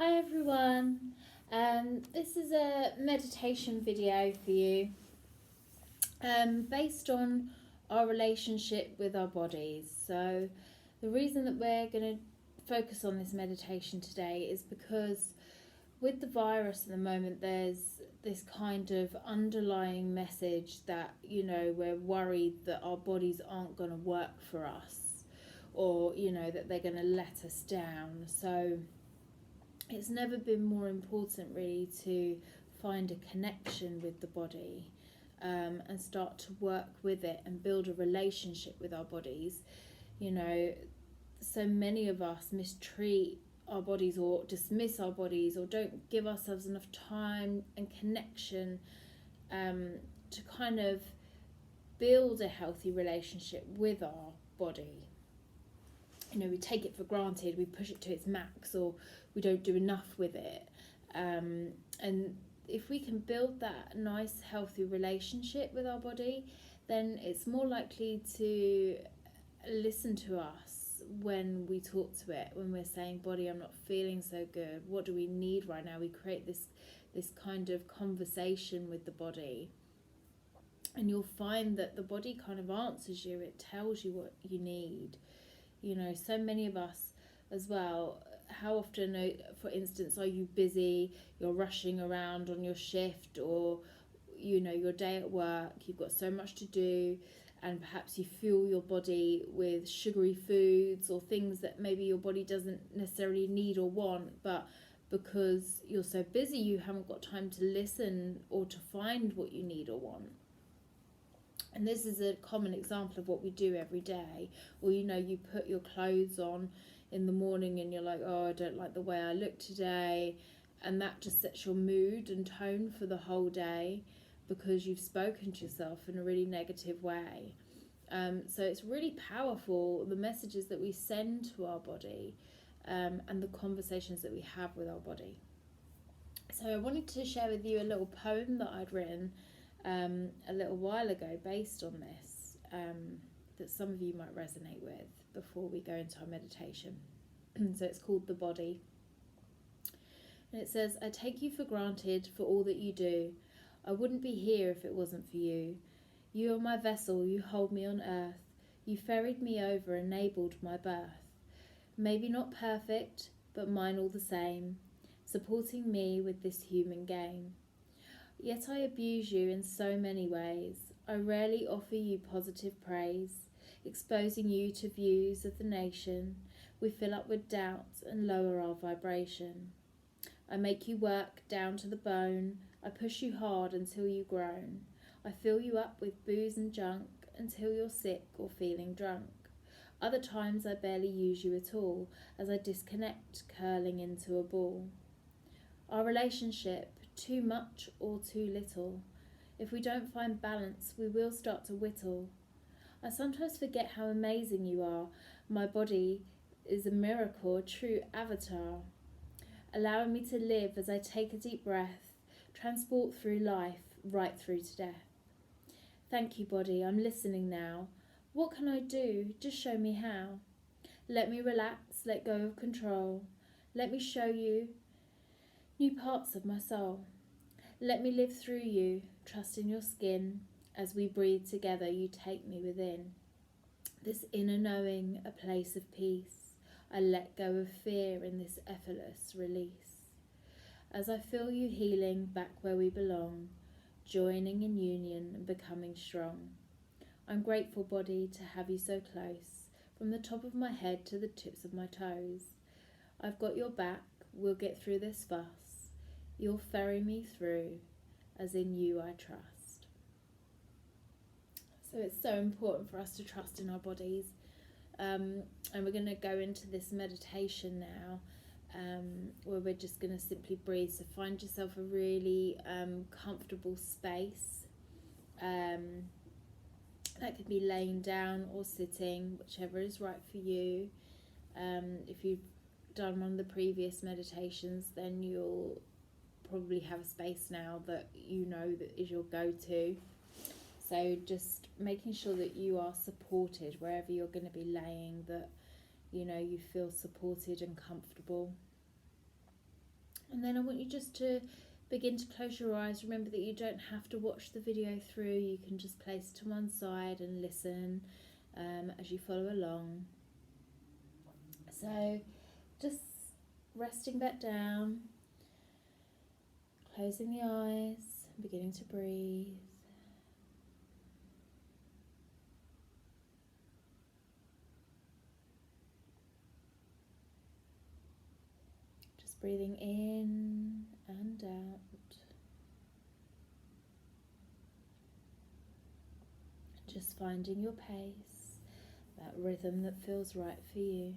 Hi everyone. This is a meditation video for you, based on our relationship with our bodies. So the reason that we're going to focus on this meditation today is because with the virus at the moment, there's this kind of underlying message that, we're worried that our bodies aren't going to work for us, or, that they're going to let us down. So it's never been more important really to find a connection with the body, and start to work with it and build a relationship with our bodies. So many of us mistreat our bodies or dismiss our bodies or don't give ourselves enough time and connection, to kind of build a healthy relationship with our body. We take it for granted, we push it to its max, or we don't do enough with it. And if we can build that nice, healthy relationship with our body, then it's more likely to listen to us when we talk to it, when we're saying, body, I'm not feeling so good. What do we need right now? We create this kind of conversation with the body. And you'll find that the body kind of answers you. It tells you what you need. So many of us as well, how often, for instance, are you busy, you're rushing around on your shift, or your day at work, you've got so much to do, and perhaps you fuel your body with sugary foods or things that maybe your body doesn't necessarily need or want, but because you're so busy you haven't got time to listen or to find what you need or want. And this is a common example of what we do every day. Or, you put your clothes on in the morning and you're like, oh, I don't like the way I look today. And that just sets your mood and tone for the whole day because you've spoken to yourself in a really negative way. So it's really powerful, the messages that we send to our body, and the conversations that we have with our body. So I wanted to share with you a little poem that I'd written a little while ago based on this, that some of you might resonate with before we go into our meditation. So it's called The Body. And it says, I take you for granted for all that you do. I wouldn't be here if it wasn't for you. You are my vessel, you hold me on earth. You ferried me over, enabled my birth. Maybe not perfect, but mine all the same, supporting me with this human game. Yet I abuse you in so many ways. I rarely offer you positive praise, exposing you to views of the nation. We fill up with doubt and lower our vibration. I make you work down to the bone. I push you hard until you groan. I fill you up with booze and junk until you're sick or feeling drunk. Other times I barely use you at all, as I disconnect, curling into a ball. Our relationship, too much or too little. If we don't find balance, we will start to whittle. I sometimes forget how amazing you are. My body is a miracle, a true avatar, allowing me to live as I take a deep breath, transport through life, right through to death. Thank you, body, I'm listening now. What can I do? Just show me how. Let me relax, let go of control. Let me show you new parts of my soul. Let me live through you, trust in your skin. As we breathe together, you take me within. This inner knowing, a place of peace. I let go of fear in this effortless release. As I feel you healing back where we belong, joining in union and becoming strong. I'm grateful, body, to have you so close, from the top of my head to the tips of my toes. I've got your back, we'll get through this fuss. You'll ferry me through, as in you I trust. So it's so important for us to trust in our bodies. And we're going to go into this meditation now, where we're just going to simply breathe. So find yourself a really comfortable space. That could be laying down or sitting, whichever is right for you. If you've done one of the previous meditations, then you'll probably have a space now that that is your go-to. So just making sure that you are supported wherever you're going to be laying, that you feel supported and comfortable. And then I want you just to begin to close your eyes. Remember that you don't have to watch the video through. You can just place it to one side and listen as you follow along. So just resting back down, closing the eyes, beginning to breathe. Just breathing in and out. Just finding your pace, that rhythm that feels right for you.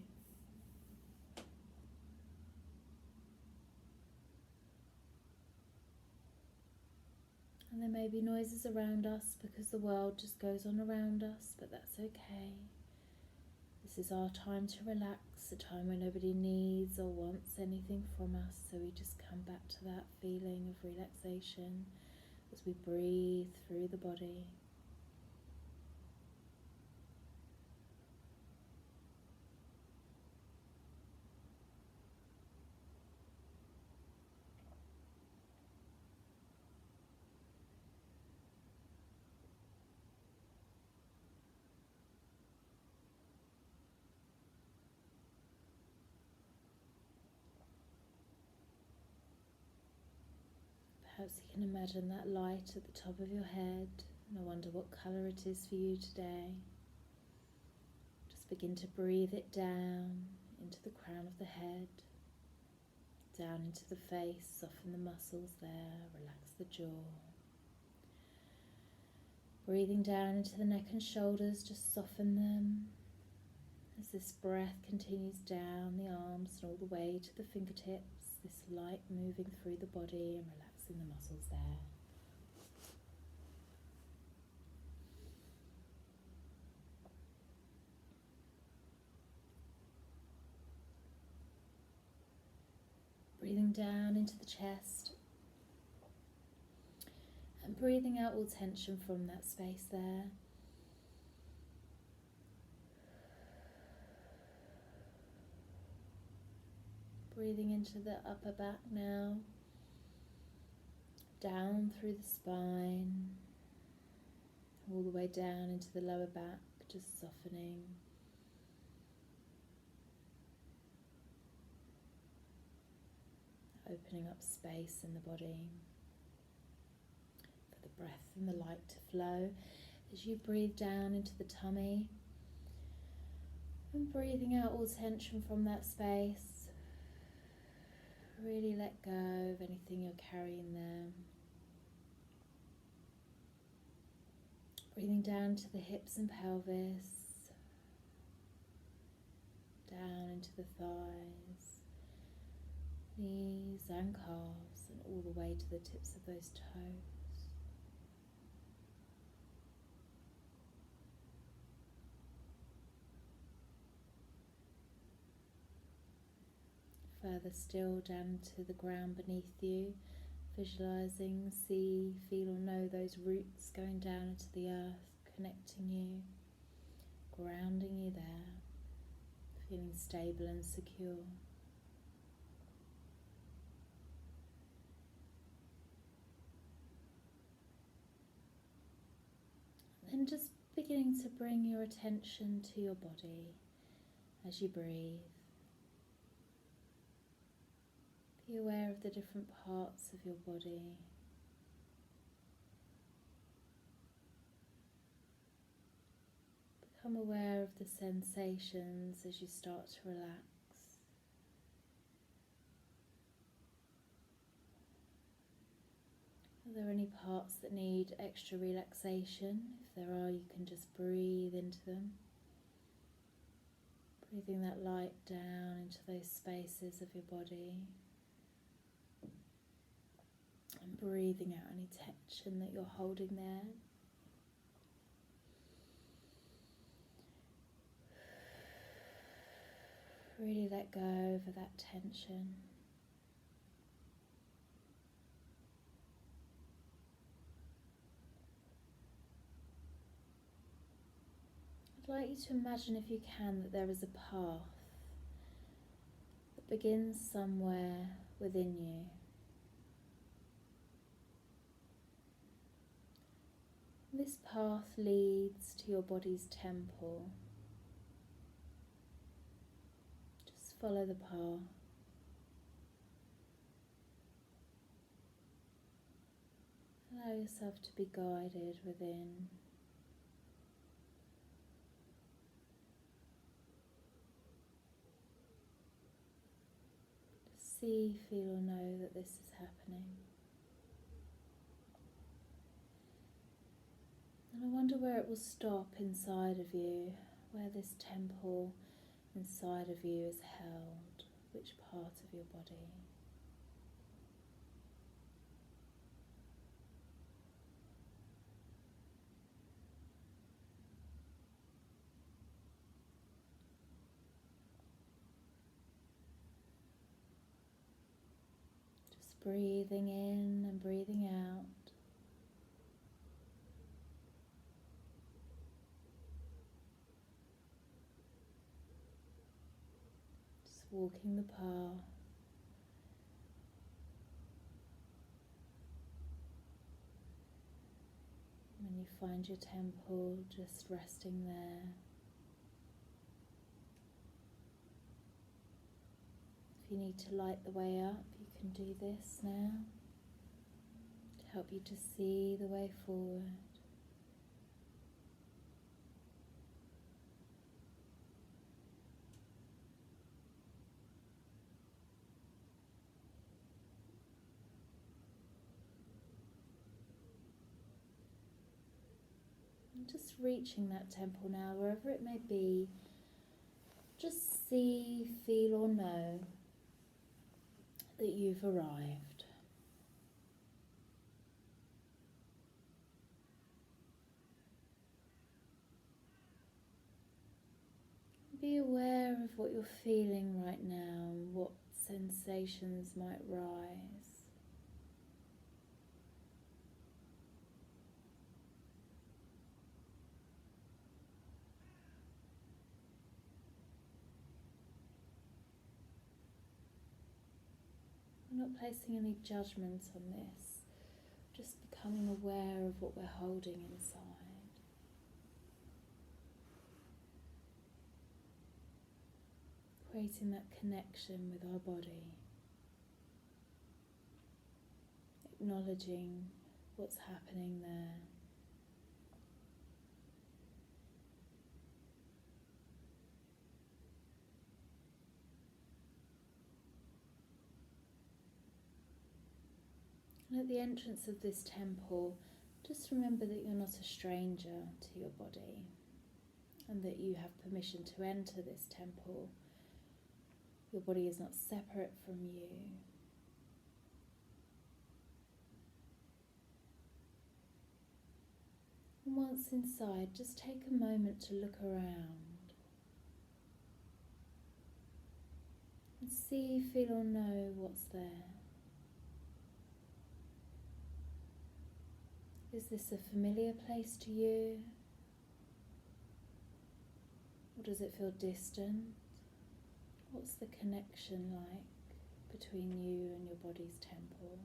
And there may be noises around us because the world just goes on around us, but that's okay. This is our time to relax, a time where nobody needs or wants anything from us, so we just come back to that feeling of relaxation as we breathe through the body. Perhaps you can imagine that light at the top of your head, and I wonder what colour it is for you today. Just begin to breathe it down into the crown of the head, down into the face, soften the muscles there, relax the jaw. Breathing down into the neck and shoulders, just soften them. As this breath continues down the arms and all the way to the fingertips, this light moving through the body and relaxing the muscles there. Breathing down into the chest and breathing out all tension from that space there. Breathing into the upper back now, down through the spine, all the way down into the lower back, just softening. Opening up space in the body for the breath and the light to flow as you breathe down into the tummy and breathing out all tension from that space. Really let go of anything you're carrying there. Breathing down to the hips and pelvis, down into the thighs, knees and calves, and all the way to the tips of those toes. Further still down to the ground beneath you, visualizing, see, feel or know those roots going down into the earth, connecting you, grounding you there, feeling stable and secure. And just beginning to bring your attention to your body as you breathe. Be aware of the different parts of your body. Become aware of the sensations as you start to relax. Are there any parts that need extra relaxation? If there are, you can just breathe into them. Breathing that light down into those spaces of your body. And breathing out any tension that you're holding there. Really let go of that tension. I'd like you to imagine, if you can, that there is a path that begins somewhere within you. This path leads to your body's temple. Just follow the path. Allow yourself to be guided within. Just see, feel or know that this is happening. And I wonder where it will stop inside of you, where this temple inside of you is held, which part of your body. Just breathing in and breathing out. Walking the path. When you find your temple, just resting there. If you need to light the way up, you can do this now to help you to see the way forward. Just reaching that temple now, wherever it may be, just see, feel or know that you've arrived. Be aware of what you're feeling right now and what sensations might rise. I'm not placing any judgment on this, just becoming aware of what we're holding inside. Creating that connection with our body. Acknowledging what's happening there. And at the entrance of this temple, just remember that you're not a stranger to your body and that you have permission to enter this temple. Your body is not separate from you. And once inside, just take a moment to look around and see, feel or know what's there. Is this a familiar place to you? Or does it feel distant? What's the connection like between you and your body's temple?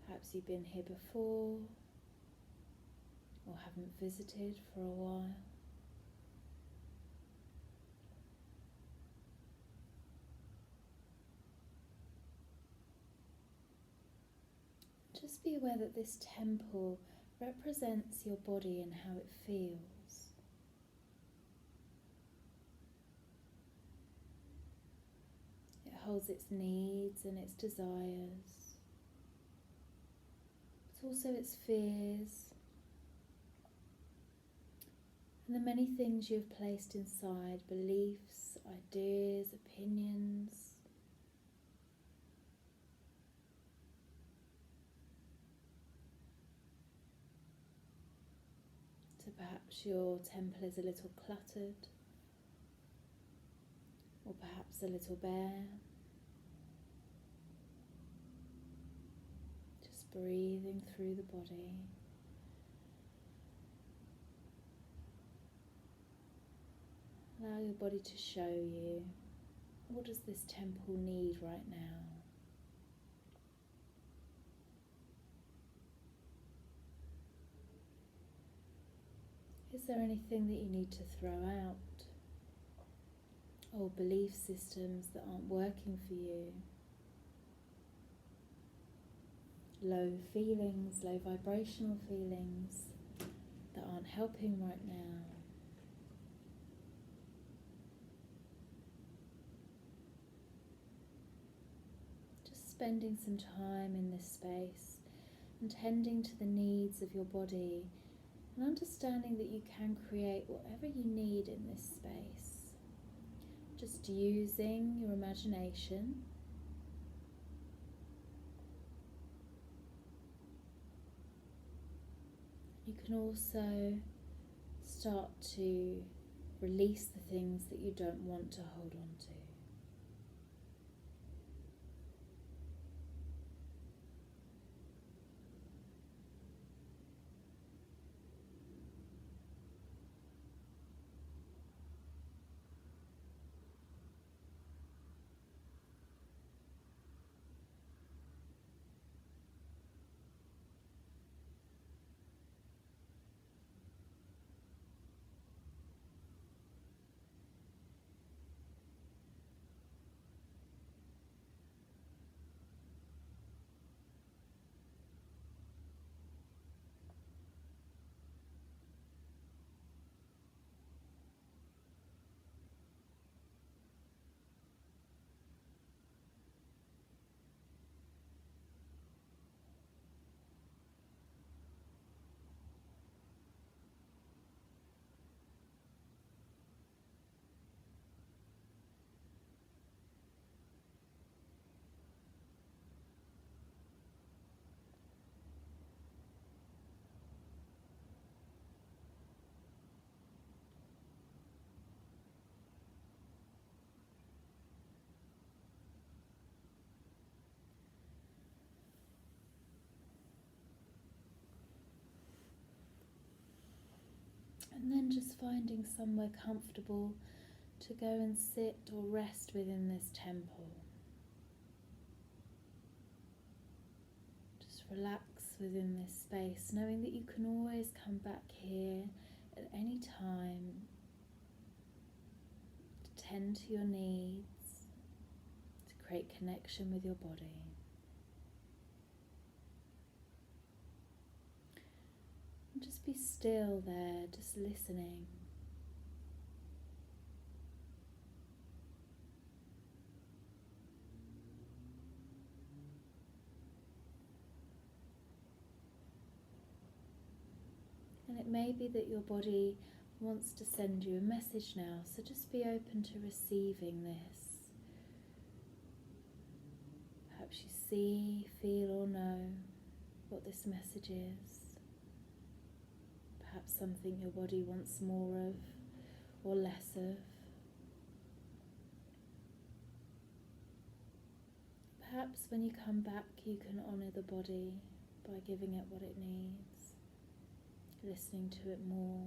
Perhaps you've been here before or haven't visited for a while. Just be aware that this temple represents your body and how it feels. It holds its needs and its desires, but also its fears and the many things you've placed inside, beliefs, ideas, opinions. So perhaps your temple is a little cluttered, or perhaps a little bare. Just breathing through the body. Allow your body to show you, what does this temple need right now? Is there anything that you need to throw out? Or belief systems that aren't working for you? Low feelings, low vibrational feelings that aren't helping right now? Just spending some time in this space and tending to the needs of your body and understanding that you can create whatever you need in this space. Just using your imagination. You can also start to release the things that you don't want to hold on to. And then just finding somewhere comfortable to go and sit or rest within this temple. Just relax within this space, knowing that you can always come back here at any time to tend to your needs, to create connection with your body. And just be still there, just listening. And it may be that your body wants to send you a message now, so just be open to receiving this. Perhaps you see, feel or know what this message is. Perhaps something your body wants more of or less of. Perhaps when you come back you can honour the body by giving it what it needs, listening to it more.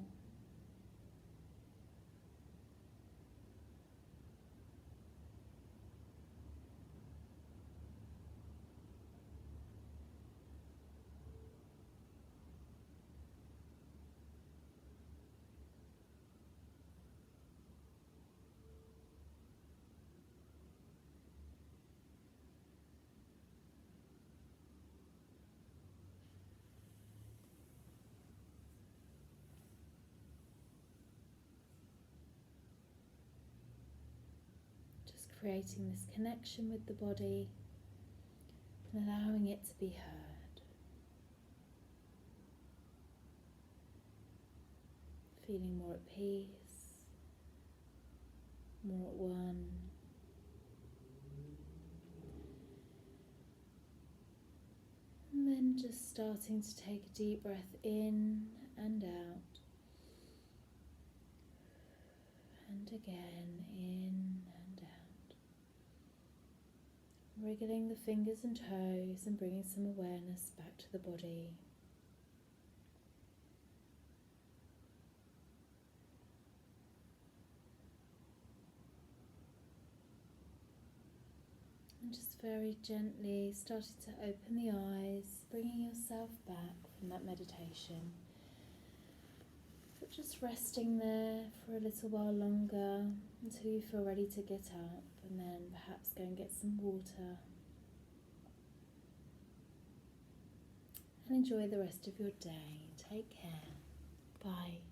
Creating this connection with the body and allowing it to be heard. Feeling more at peace, more at one. And then just starting to take a deep breath in and out. And again, in and out. Wriggling the fingers and toes and bringing some awareness back to the body. very gently starting to open the eyes, bringing yourself back from that meditation. But just resting there for a little while longer until you feel ready to get up, and then perhaps go and get some water. And enjoy the rest of your day. Take care. Bye.